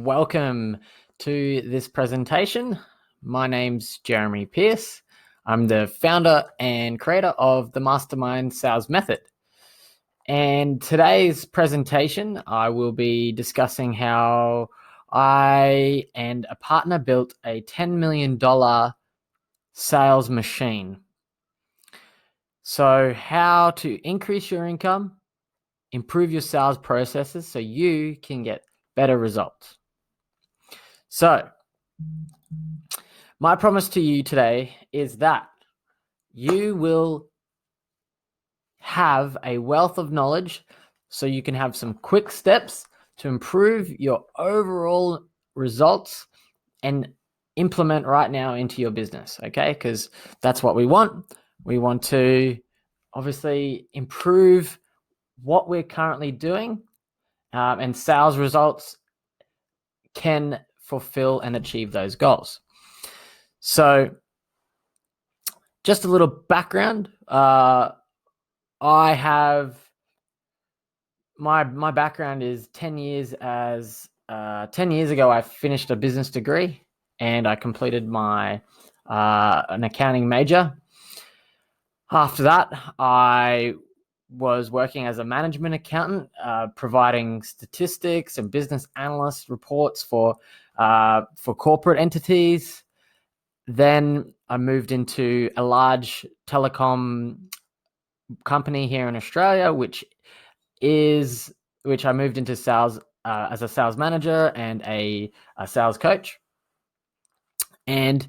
Welcome to this presentation. My name's Jeremy Pierce. I'm the founder and creator of the Mastermind sales method. And today's presentation, I will be discussing how I and a partner built a $10 million sales machine. So how to increase your income, improve your sales processes so you can get better results. So my promise to you today is that you will have a wealth of knowledge so you can have some quick steps to improve your overall results and implement right now into your business, okay? Because that's what we want. We want to obviously improve what we're currently doing, and sales results can fulfill and achieve those goals. So just a little background. I have my background is 10 years as 10 years ago I finished a business degree and I completed my an accounting major. After that, I was working as a management accountant, providing statistics and business analyst reports for corporate entities. Then I moved into a large telecom company here in Australia, which I moved into sales as a sales manager and a sales coach. And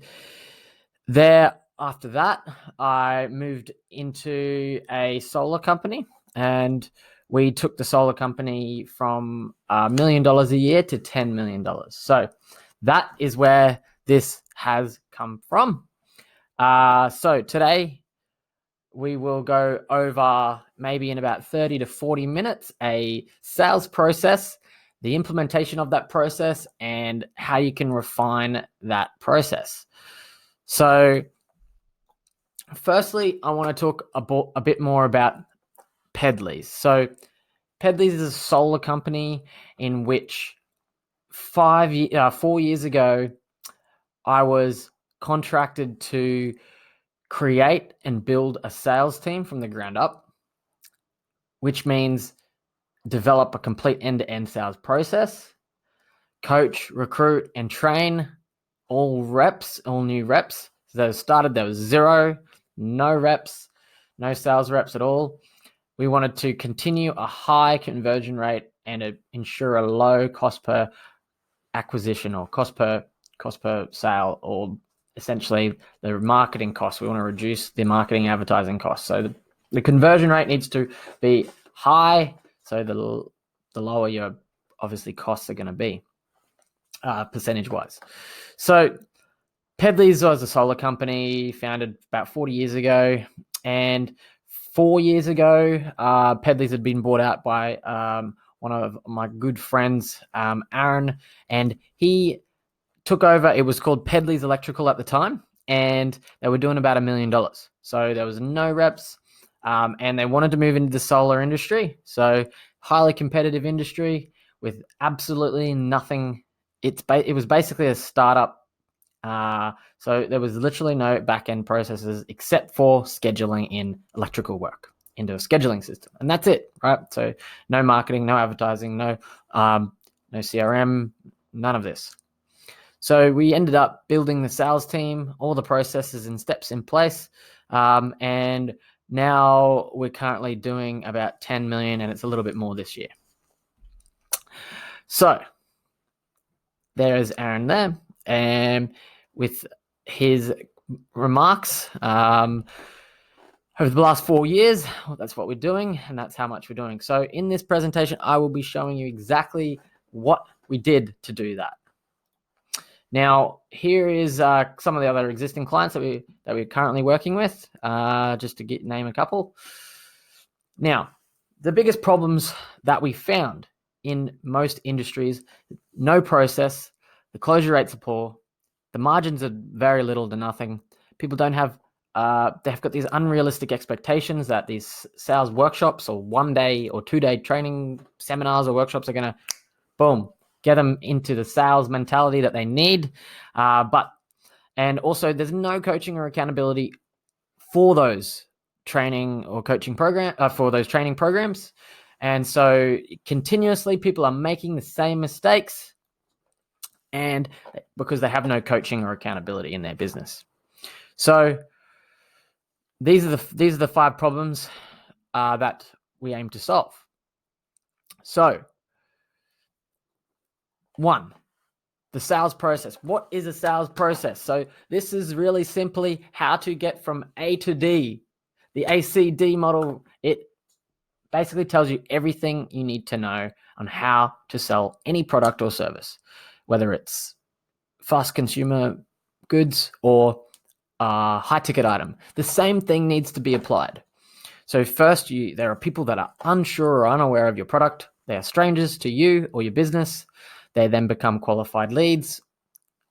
after that, I moved into a solar company, and we took the solar company from $1 million a year to $10 million. So that is where this has come from. So today we will go over, maybe in about 30 to 40 minutes, a sales process, the implementation of that process, and how you can refine that process. So firstly, I want to talk a bit more about Pedleys. So Pedleys is a solar company in which 4 years ago, I was contracted to create and build a sales team from the ground up, which means develop a complete end-to-end sales process, coach, recruit, and train all new reps. So there was zero, no reps, no sales reps at all. We wanted to continue a high conversion rate and ensure a low cost per acquisition or cost per sale, or essentially the marketing costs. We want to reduce the marketing advertising costs. So the conversion rate needs to be high, so the lower your obviously costs are going to be percentage wise. So Pedleys was a solar company founded about 40 years ago, and 4 years ago Pedleys had been bought out by one of my good friends, Aaron, and he took over. It was called Pedleys Electrical at the time, and they were doing about $1 million. So there was no reps, and they wanted to move into the solar industry. So highly competitive industry with absolutely nothing. It was basically a startup. So there was literally no back-end processes except for scheduling in electrical work into a scheduling system, and that's it, right? So no marketing, no advertising, no CRM, none of this. So we ended up building the sales team, all the processes and steps in place, and now we're currently doing about 10 million, and it's a little bit more this year. So there is Aaron there, and with his remarks over the last 4 years, that's what we're doing, and that's how much we're doing. So in this presentation, I will be showing you exactly what we did to do that. Now, here is some of the other existing clients that we're currently working with, just to name a couple. Now, the biggest problems that we found in most industries: no process, the closure rates are poor, the margins are very little to nothing. People don't have, they've got these unrealistic expectations that these sales workshops or 1 day or 2 day training seminars or workshops are going to, boom, get them into the sales mentality that they need. And also there's no coaching or accountability for those training or coaching program for those training programs. And so continuously people are making the same mistakes, and because they have no coaching or accountability in their business. So these are the 5 problems that we aim to solve. So 1, the sales process. What is a sales process? So this is really simply how to get from A to D. The ACD model, it basically tells you everything you need to know on how to sell any product or service, whether it's fast consumer goods or high ticket item. The same thing needs to be applied. So first, there are people that are unsure or unaware of your product. They are strangers to you or your business. They then become qualified leads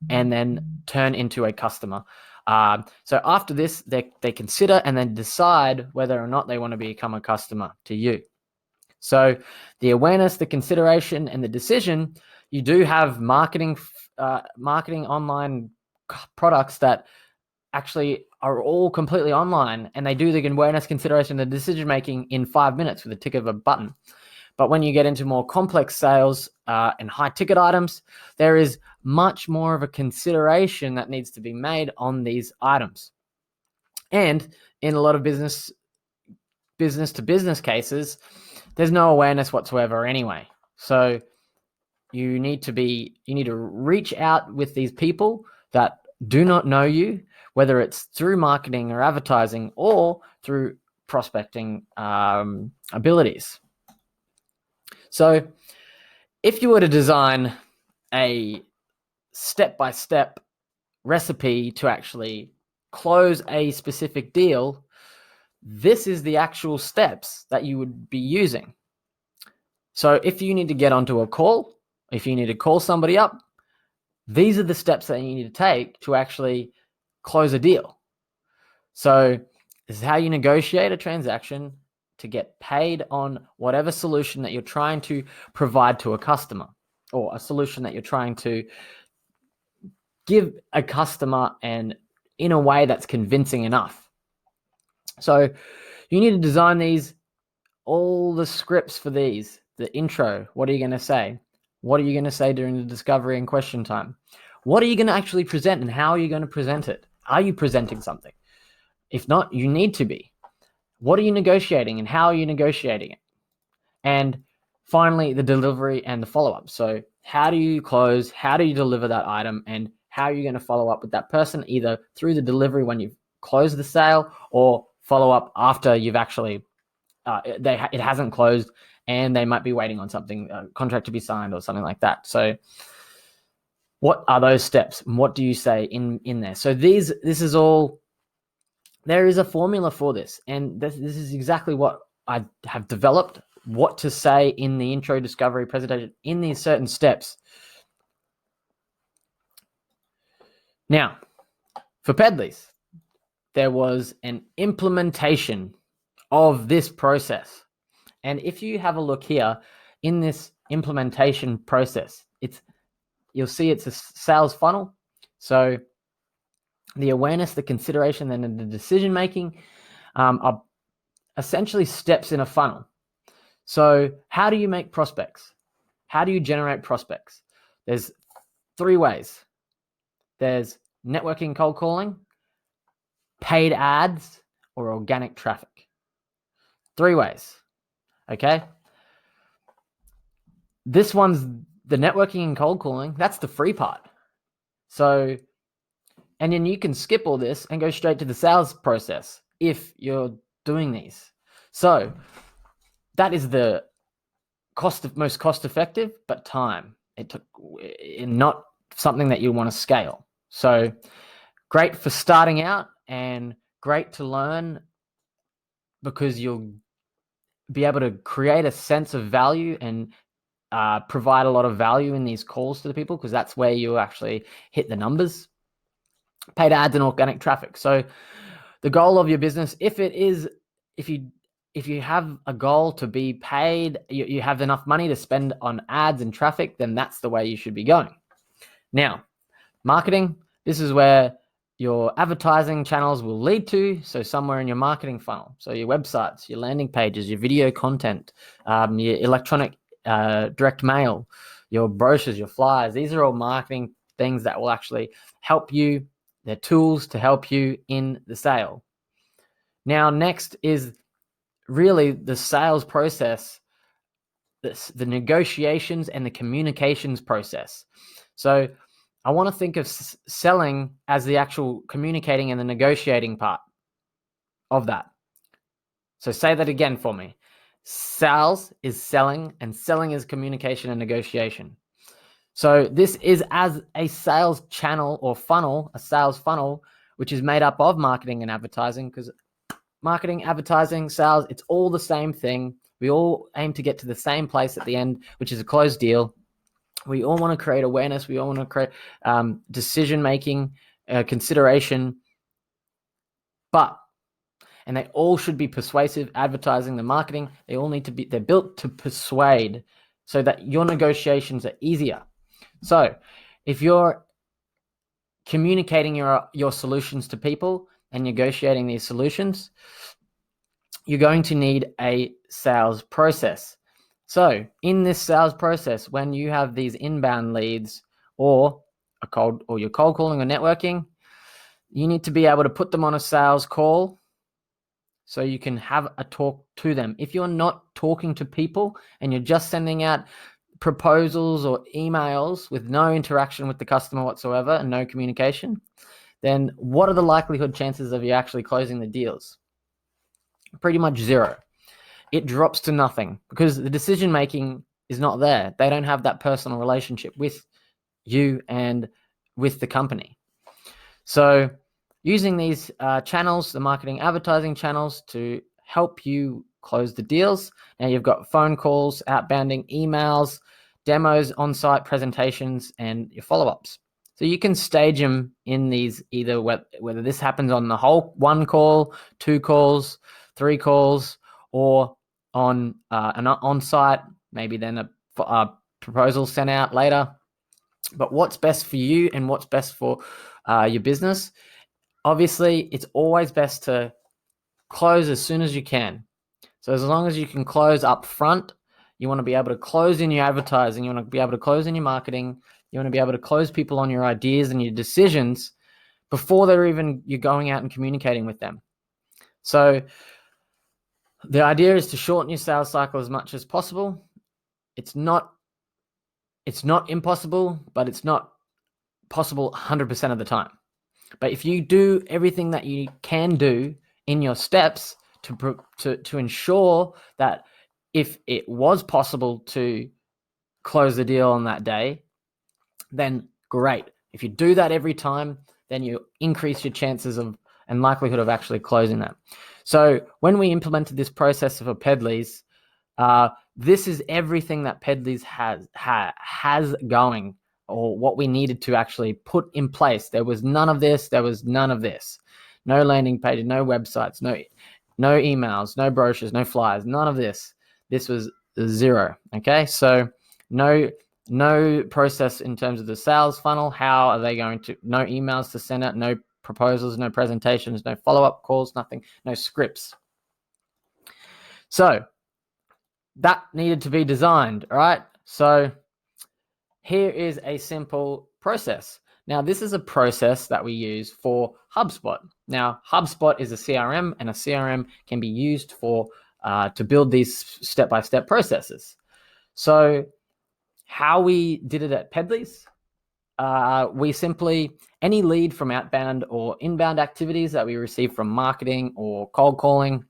and then turn into a customer. So after this, they consider and then decide whether or not they want to become a customer to you. So the awareness, the consideration, and the decision, you do have marketing online products that actually are all completely online, and they do the awareness, consideration, and decision making in 5 minutes with a tick of a button. But when you get into more complex sales and high ticket items, there is much more of a consideration that needs to be made on these items. And in a lot of business to business cases, there's no awareness whatsoever anyway. So you need to reach out with these people that do not know you, whether it's through marketing or advertising or through prospecting abilities. So if you were to design a step-by-step recipe to actually close a specific deal, this is the actual steps that you would be using. So if you need to get onto a call, if you need to call somebody up, these are the steps that you need to take to actually close a deal. So this is how you negotiate a transaction to get paid on whatever solution that you're trying to provide to a customer, or a solution that you're trying to give a customer and in a way that's convincing enough. So you need to design all the scripts for these. The intro, what are you going to say? What are you going to say during the discovery and question time? What are you going to actually present, and how are you going to present it? Are you presenting something? If not, you need to be. What are you negotiating, and how are you negotiating it? And finally, the delivery and the follow-up. So how do you close? How do you deliver that item? And how are you going to follow up with that person, either through the delivery when you've closed the sale, or follow up after you've actually, it hasn't closed and they might be waiting on something, a contract to be signed or something like that. So what are those steps? And what do you say in there? So this is all, there is a formula for this. And this is exactly what I have developed, what to say in the intro, discovery, presentation, in these certain steps. Now, for Pedleys, there was an implementation of this process. And if you have a look here in this implementation process, you'll see it's a sales funnel. So the awareness, the consideration, and the decision making are essentially steps in a funnel. So how do you make prospects? How do you generate prospects? There's 3 ways. There's networking, cold calling, paid ads, or organic traffic. 3 ways. Okay. This one's the networking and cold calling. That's the free part. So, and then you can skip all this and go straight to the sales process if you're doing these. So that is the most cost effective, but time. It took not something that you want to scale. So great for starting out and great to learn, because you'll be able to create a sense of value and provide a lot of value in these calls to the people, because that's where you actually hit the numbers. Paid ads and organic traffic. So the goal of your business, if you if you have a goal to be paid, you have enough money to spend on ads and traffic, then that's the way you should be going. Now, marketing, this is where your advertising channels will lead to. So somewhere in your marketing funnel. So your websites, your landing pages, your video content, your electronic direct mail, your brochures, your flyers. These are all marketing things that will actually help you. They're tools to help you in the sale. Now, next is really the sales process, the negotiations and the communications process. So I want to think of selling as the actual communicating and the negotiating part of that. So say that again for me. Sales is selling, and selling is communication and negotiation. So this is as a sales channel or funnel, a sales funnel, which is made up of marketing and advertising, because marketing, advertising, sales, it's all the same thing. We all aim to get to the same place at the end, which is a closed deal. We all want to create awareness. We all want to create decision-making, consideration. And they all should be persuasive. Advertising, the marketing, they all need to be, they're built to persuade so that your negotiations are easier. So if you're communicating your solutions to people and negotiating these solutions, you're going to need a sales process. So in this sales process, when you have these inbound leads or you're cold calling or networking, you need to be able to put them on a sales call so you can have a talk to them. If you're not talking to people and you're just sending out proposals or emails with no interaction with the customer whatsoever and no communication, then what are the chances of you actually closing the deals? Pretty much zero. It drops to nothing because the decision making is not there. They don't have that personal relationship with you and with the company. So using these channels, the marketing advertising channels, to help you close the deals. Now you've got phone calls, outbounding, emails, demos, on-site presentations, and your follow-ups. So you can stage them in these, either whether this happens on the whole 1 call, 2 calls, 3 calls, or on an on-site, maybe then a proposal sent out later. But what's best for you and what's best for your business? Obviously, it's always best to close as soon as you can. So as long as you can close up front, you want to be able to close in your advertising, you want to be able to close in your marketing, you want to be able to close people on your ideas and your decisions before you're going out and communicating with them. So the idea is to shorten your sales cycle as much as possible. It's not impossible, but it's not possible 100% of the time. But if you do everything that you can do in your steps to ensure that if it was possible to close the deal on that day, then great. If you do that every time, then you increase your chances of and likelihood of actually closing that. So when we implemented this process for Pedleys, this is everything that Pedleys has going, or what we needed to actually put in place. There was none of this. There was none of this. No landing pages, no websites, no emails, no brochures, no flyers, none of this. This was zero. Okay, so no process in terms of the sales funnel. How are they going to? No emails to send out, no proposals, no presentations, no follow-up calls, nothing, no scripts. So that needed to be designed, all right? So here is a simple process. Now, this is a process that we use for HubSpot. Now, HubSpot is a CRM, and a CRM can be used for to build these step-by-step processes. So how we did it at Pedleys, we simply, any lead from outbound or inbound activities that we receive from marketing or cold calling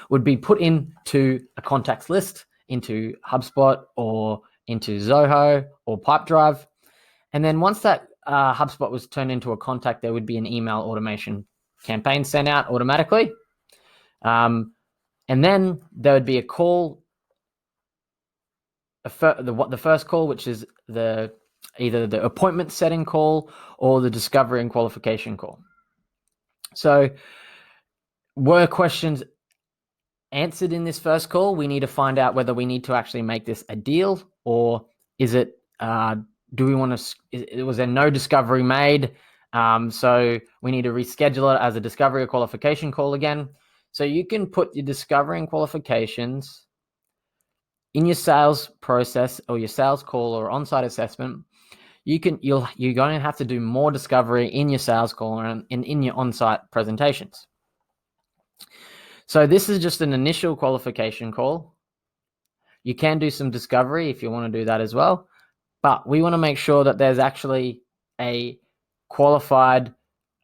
would be put into a contacts list, into HubSpot or into Zoho or Pipedrive. And then once that HubSpot was turned into a contact, there would be an email automation campaign sent out automatically. And then there would be a call, the first call, which is either the appointment setting call or the discovery and qualification call. So were questions answered in this first call, we need to find out whether we need to actually make this a deal, or is it, do we want to, was there no discovery made? So we need to reschedule it as a discovery or qualification call again. So you can put your discovery and qualifications in your sales process or your sales call or on-site assessment. You're going to have to do more discovery in your sales call and in your on-site presentations. So this is just an initial qualification call. You can do some discovery if you want to do that as well, but we want to make sure that there's actually a qualified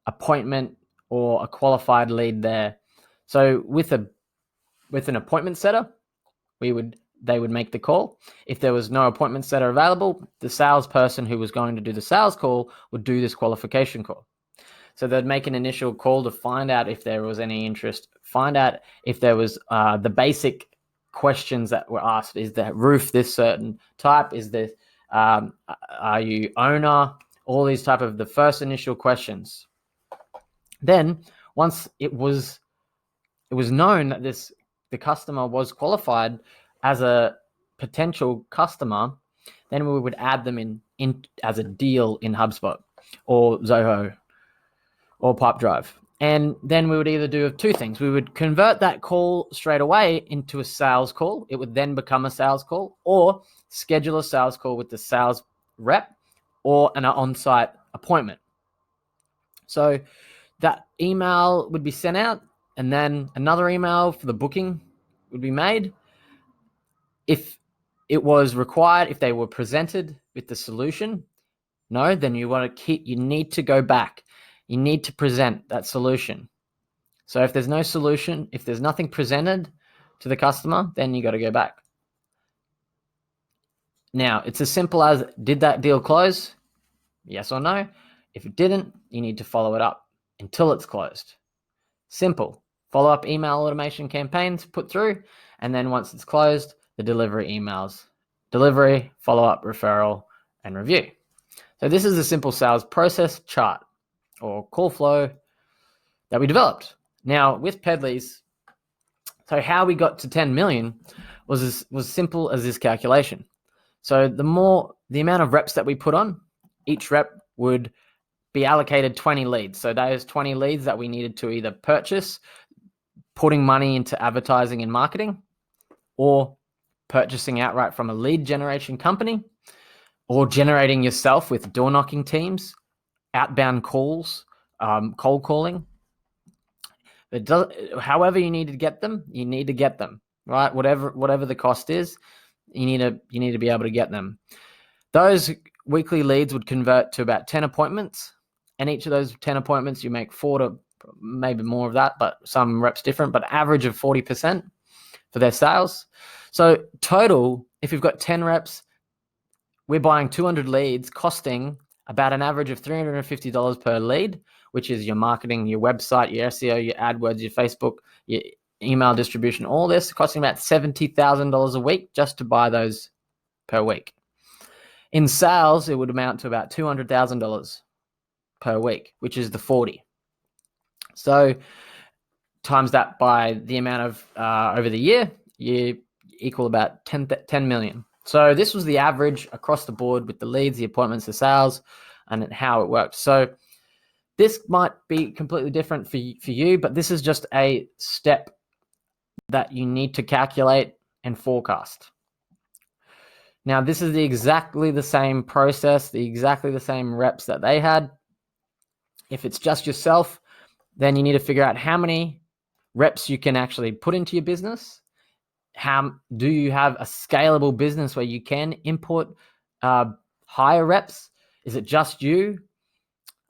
appointment or a qualified lead there. So with an appointment setter, they would make the call. If there was no appointment setter available, the salesperson who was going to do the sales call would do this qualification call. So they'd make an initial call to find out if there was any interest, find out if there was the basic questions that were asked. Is the roof this certain type? Is this, are you owner? All these type of the first initial questions. Then once it was known that the customer was qualified as a potential customer, then we would add them in as a deal in HubSpot or Zoho or Pipedrive. And then we would either do two things. We would convert that call straight away into a sales call. It would then become a sales call, or schedule a sales call with the sales rep or an on-site appointment. So that email would be sent out, and then another email for the booking would be made. If it was required, if they were presented with the solution, no, then you need to go back. You need to present that solution. So if there's no solution, if there's nothing presented to the customer, then you got to go back. Now, it's as simple as, did that deal close? Yes or no? If it didn't, you need to follow it up until it's closed. Simple. Follow-up email automation campaigns put through, and then once it's closed, the delivery emails. Delivery, follow-up, referral, and review. So this is a simple sales process chart or call flow that we developed. Now with Pedleys, so how we got to 10 million was simple as this calculation. So the amount of reps that we put on, each rep would be allocated 20 leads. So those 20 leads that we needed to either purchase, putting money into advertising and marketing, or purchasing outright from a lead generation company, or generating yourself with door knocking teams, outbound calls, cold calling. However you need to get them, you need to get them, right? Whatever the cost is, you need to be able to get them. Those weekly leads would convert to about 10 appointments, and each of those 10 appointments you make 4 to maybe more of that, but some reps different, but average of 40% for their sales. So total, if you've got 10 reps, we're buying 200 leads, costing about an average of $350 per lead, which is your marketing, your website, your SEO, your AdWords, your Facebook, your email distribution, all this costing about $70,000 a week just to buy those per week. In sales, it would amount to about $200,000 per week, which is the 40. So times that by the amount of over the year, you equal about 10 million. So this was the average across the board with the leads, the appointments, the sales, and how it worked. So this might be completely different for you, but this is just a step that you need to calculate and forecast. Now, this is exactly the same process, exactly the same reps that they had. If it's just yourself, then you need to figure out how many reps you can actually put into your business. How do you have a scalable business where you can import higher reps? Is it just you?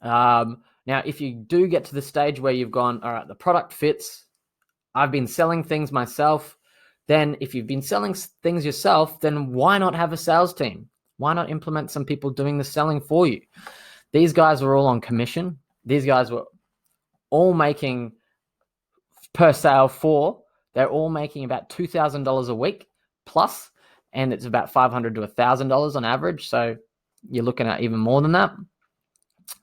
Now, if you do get to the stage where you've gone, all right, the product fits, I've been selling things myself, then if you've been selling things yourself, then why not have a sales team? Why not implement some people doing the selling for you? These guys were all on commission. These guys were all making per sale they're all making about $2,000 a week plus, and it's about $500 to $1,000 on average. So you're looking at even more than that.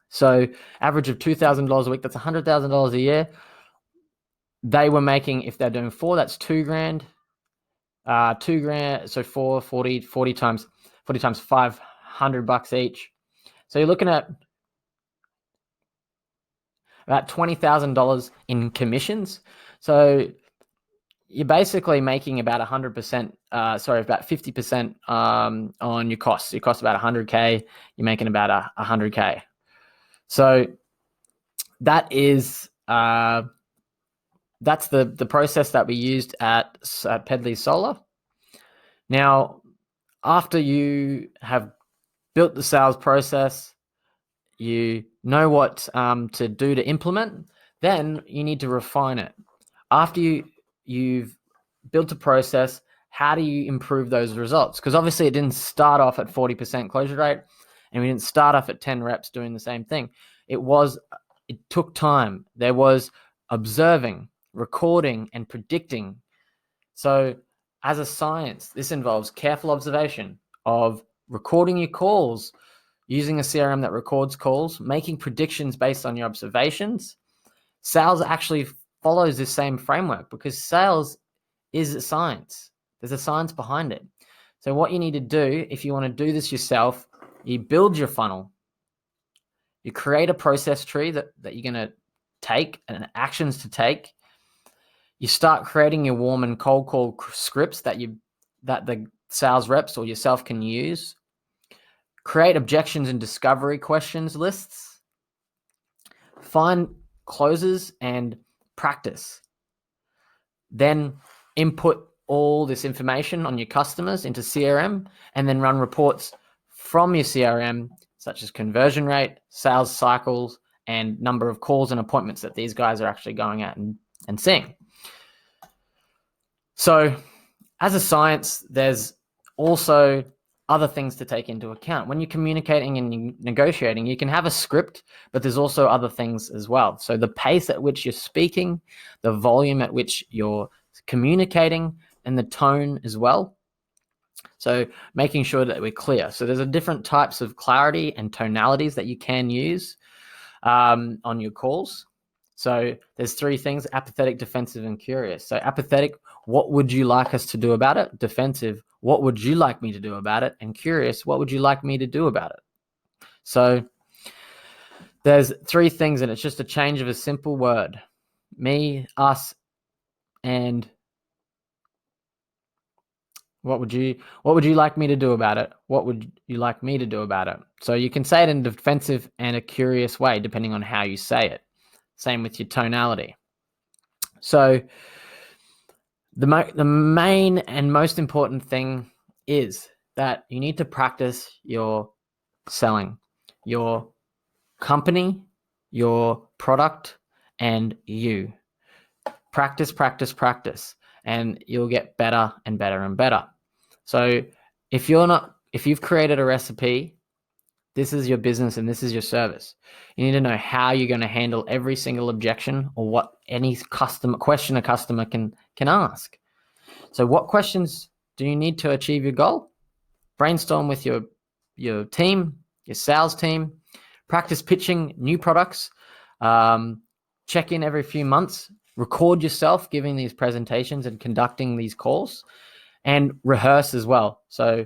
So average of $2,000 a week, that's $100,000 a year. they were making, if they're doing 4, that's $2,000. $2,000, so 40 times $500 each. So you're looking at about $20,000 in commissions. So you're basically making about 100%, about 50% on your costs. Your cost about 100K, you're making about 100K. So that is that's the process that we used at Pedley Solar. Now, after you have built the sales process, you know what to do to implement, then you need to refine it. After you've built a process, how do you improve those results? Because obviously it didn't start off at 40% closure rate, and we didn't start off at 10 reps doing the same thing. It took time. There was observing, recording, and predicting. So as a science, this involves careful observation of recording your calls, using a CRM that records calls, making predictions based on your observations. Sales actually follows this same framework because sales is a science. There's a science behind it. So what you need to do, if you want to do this yourself, you build your funnel. You create a process tree that you're going to take and actions to take. You start creating your warm and cold call scripts that the sales reps or yourself can use. Create objections and discovery questions lists. Find closes and practice. Then input all this information on your customers into CRM, and then run reports from your CRM, such as conversion rate, sales cycles, and number of calls and appointments that these guys are actually going out and seeing. So as a science, there's also other things to take into account. When you're communicating and negotiating, you can have a script, but there's also other things as well. So the pace at which you're speaking, the volume at which you're communicating, and the tone as well. So making sure that we're clear. So there's different types of clarity and tonalities that you can use on your calls. So there's 3 things: apathetic, defensive, and curious. So apathetic, what would you like us to do about it? Defensive, what would you like me to do about it? And curious, what would you like me to do about it? So there's 3 things, and it's just a change of a simple word: me, us, and what would you like me to do about it? What would you like me to do about it? So you can say it in a defensive and a curious way, depending on how you say it. Same with your tonality. So the main and most important thing is that you need to practice your selling, your company, your product, and you. Practice, practice, practice, and you'll get better and better and better. So if you've created a recipe, this is your business and this is your service. You need to know how you're going to handle every single objection or what any question a customer can ask. So what questions do you need to achieve your goal? Brainstorm with your team, your sales team. Practice pitching new products. Check in every few months. Record yourself giving these presentations and conducting these calls, and rehearse as well. So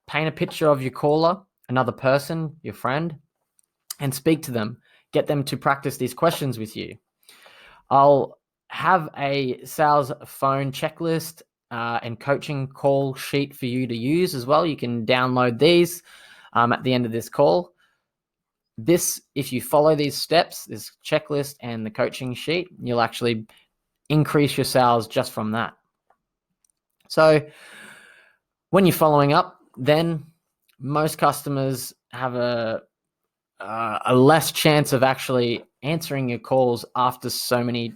paint a picture of your caller, another person, your friend, and speak to them. Get them to practice these questions with you. I'll have a sales phone checklist and coaching call sheet for you to use as well. You can download these at the end of this call. If you follow these steps, this checklist and the coaching sheet, you'll actually increase your sales just from that. So when you're following up, then most customers have a less chance of actually answering your calls after so many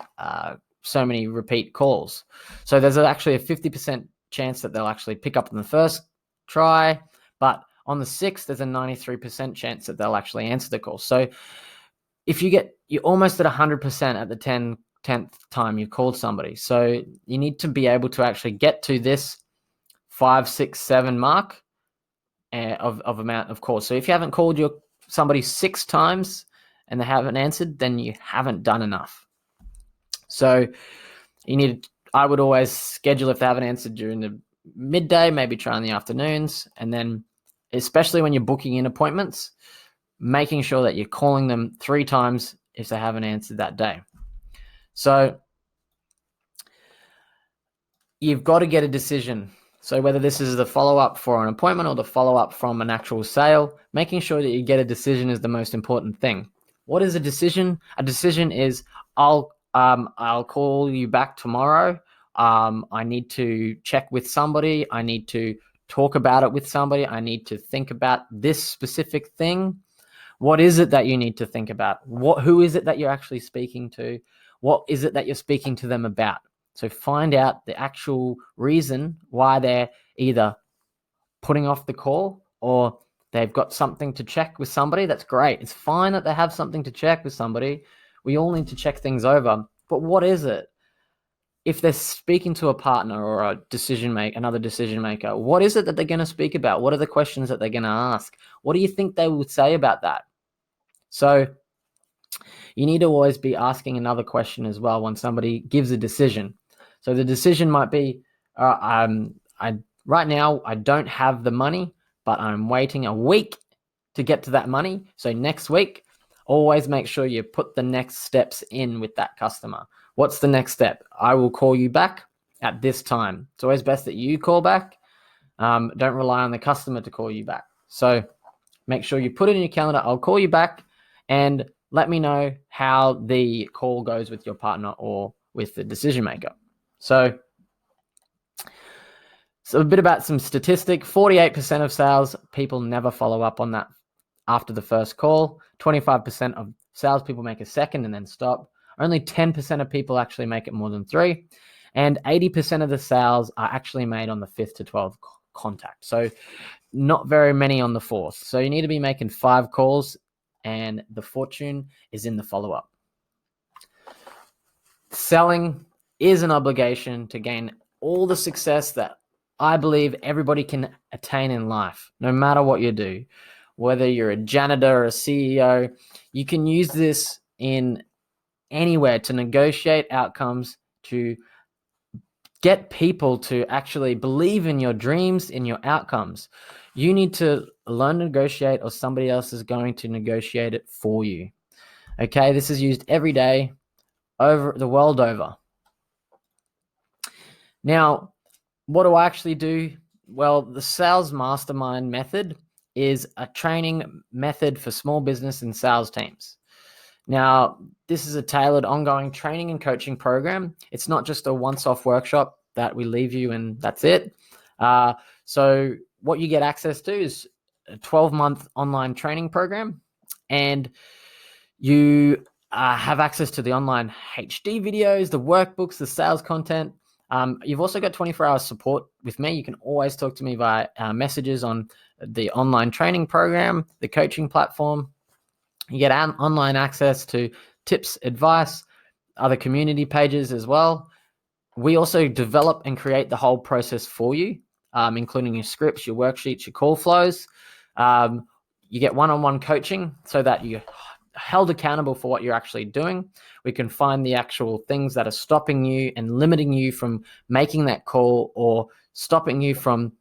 repeat calls. So there's actually a 50% chance that they'll actually pick up on the first try, but on the 6th, there's a 93% chance that they'll actually answer the call. So if you're almost at 100% at the 10th time you've called somebody. So you need to be able to actually get to this 5, 6, 7 mark of amount of calls. So if you haven't called somebody 6 times and they haven't answered, then you haven't done enough. So I would always schedule, if they haven't answered during the midday, maybe try in the afternoons. And then especially when you're booking in appointments, making sure that you're calling them 3 times if they haven't answered that day. So you've got to get a decision. So whether this is the follow-up for an appointment or the follow-up from an actual sale, making sure that you get a decision is the most important thing. What is a decision? A decision is, I'll call you back tomorrow. I need to check with somebody. I need to talk about it with somebody. I need to think about this specific thing. What is it that you need to think about? Who is it that you're actually speaking to? What is it that you're speaking to them about? So find out the actual reason why they're either putting off the call or they've got something to check with somebody. That's great. It's fine that they have something to check with somebody. We all need to check things over. But what is it? If they're speaking to a partner or another decision maker, what is it that they're going to speak about? What are the questions that they're going to ask? What do you think they would say about that? So you need to always be asking another question as well when somebody gives a decision. So the decision might be, right now I don't have the money, but I'm waiting a week to get to that money. So next week, always make sure you put the next steps in with that customer. What's the next step? I will call you back at this time. It's always best that you call back. Don't rely on the customer to call you back. So make sure you put it in your calendar. I'll call you back and let me know how the call goes with your partner or with the decision maker. So a bit about some statistic. 48% of sales people never follow up on that after the first call. 25% of salespeople make a second and then stop. Only 10% of people actually make it more than 3. And 80% of the sales are actually made on the 5th to 12th contact. So not very many on the 4th. So you need to be making 5 calls, and the fortune is in the follow-up. Selling is an obligation to gain all the success that I believe everybody can attain in life, no matter what you do. Whether you're a janitor or a CEO, you can use this in anywhere to negotiate outcomes, to get people to actually believe in your dreams, in your outcomes. You need to learn to negotiate, or somebody else is going to negotiate it for you. Okay, this is used every day, over the world over. Now, what do I actually do? Well, the Sales Mastermind method is a training method for small business and sales teams. Now, this is a tailored ongoing training and coaching program. It's not just a once-off workshop that we leave you and that's it. So what you get access to is a 12-month online training program, and you have access to the online HD videos, the workbooks, the sales content. You've also got 24-hour support with me. You can always talk to me via messages on the online training program, the coaching platform. You get online access to tips, advice, other community pages as well. We also develop and create the whole process for you, including your scripts, your worksheets, your call flows. You get one-on-one coaching so that you're held accountable for what you're actually doing. We can find the actual things that are stopping you and limiting you from making that call, or stopping you from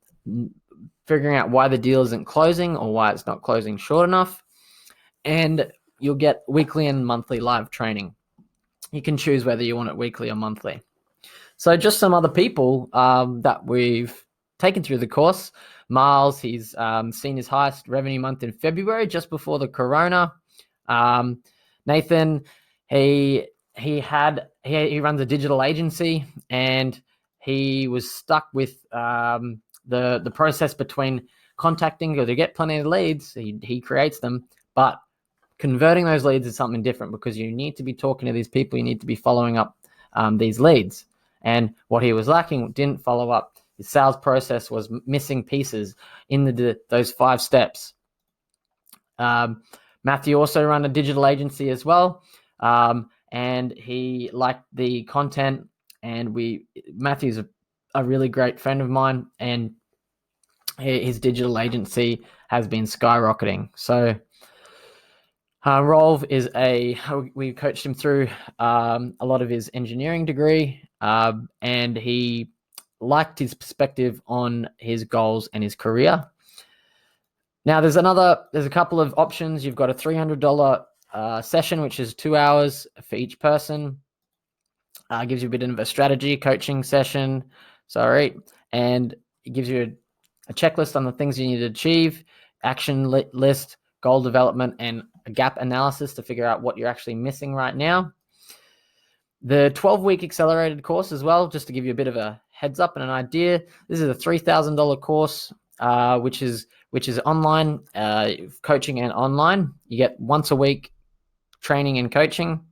figuring out why the deal isn't closing or why it's not closing short enough. And you'll get weekly and monthly live training. You can choose whether you want it weekly or monthly. So just some other people that we've taken through the course. Miles, he's seen his highest revenue month in February, just before the corona. Nathan, he runs a digital agency, and he was stuck with the process between contacting, or to get plenty of leads, he creates them, but converting those leads is something different, because you need to be talking to these people. You need to be following up these leads. And what he was lacking, didn't follow up. His sales process was missing pieces in those 5 steps. Matthew also ran a digital agency as well, and he liked the content. And Matthew's a really great friend of mine, and his digital agency has been skyrocketing. So Rolf is we coached him through a lot of his engineering degree, and he liked his perspective on his goals and his career. Now, there's a couple of options. You've got a $300 session, which is 2 hours for each person. Gives you a bit of a strategy coaching session. And it gives you a checklist on the things you need to achieve, action list, goal development, and a gap analysis to figure out what you're actually missing right now. The 12-week accelerated course as well, just to give you a bit of a heads up and an idea. This is a $3,000 course, which is online, coaching and online. You get once a week training and coaching.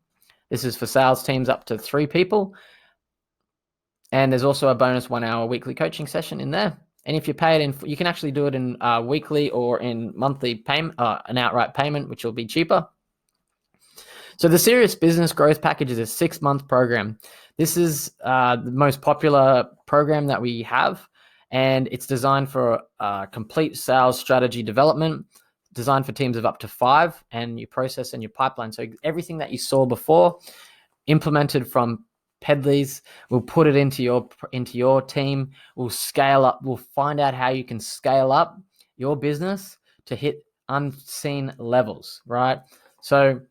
This is for sales teams up to 3 people. And there's also a bonus 1 hour weekly coaching session in there. And if you pay it in, you can actually do it in weekly or in monthly payment, an outright payment, which will be cheaper. So the Serious Business Growth Package is a 6-month program. This is the most popular program that we have, and it's designed for complete sales strategy development, designed for teams of up to 5, and your process and your pipeline. So everything that you saw before, implemented from Pedleys, we'll put it into your team. We'll scale up. We'll find out how you can scale up your business to hit unseen levels, right? So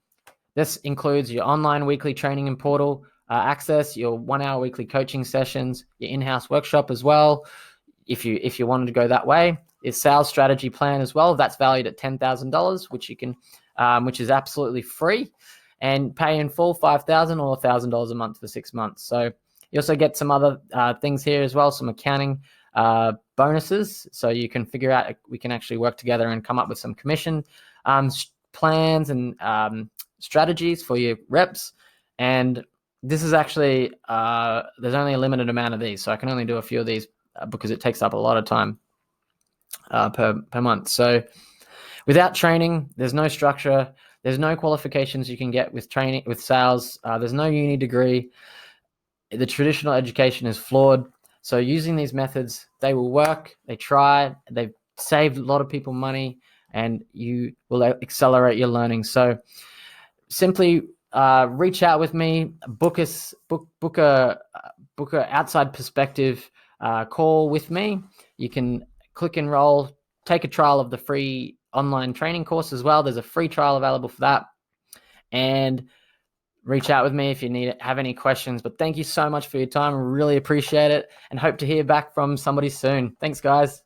this includes your online weekly training and portal access, your 1 hour weekly coaching sessions, your in-house workshop as well. If you wanted to go that way, is sales strategy plan as well. That's valued at $10,000, which you can, which is absolutely free, and pay in full $5,000 or $1,000 a month for 6 months. So you also get some other things here as well, some accounting bonuses. So you can figure out, we can actually work together and come up with some commission plans and strategies for your reps. And this is actually, there's only a limited amount of these. So I can only do a few of these because it takes up a lot of time per month. So without training, there's no structure. There's no qualifications you can get with training, with sales. There's no uni degree. The traditional education is flawed. So using these methods, they will work. They try. They've saved a lot of people money, and you will accelerate your learning. So simply reach out with me, book a outside perspective call with me. You can click enroll, take a trial of the free online training course as well. There's a free trial available for that. And reach out with me if you have any questions. But thank you so much for your time. I really appreciate it, and hope to hear back from somebody soon. Thanks, guys.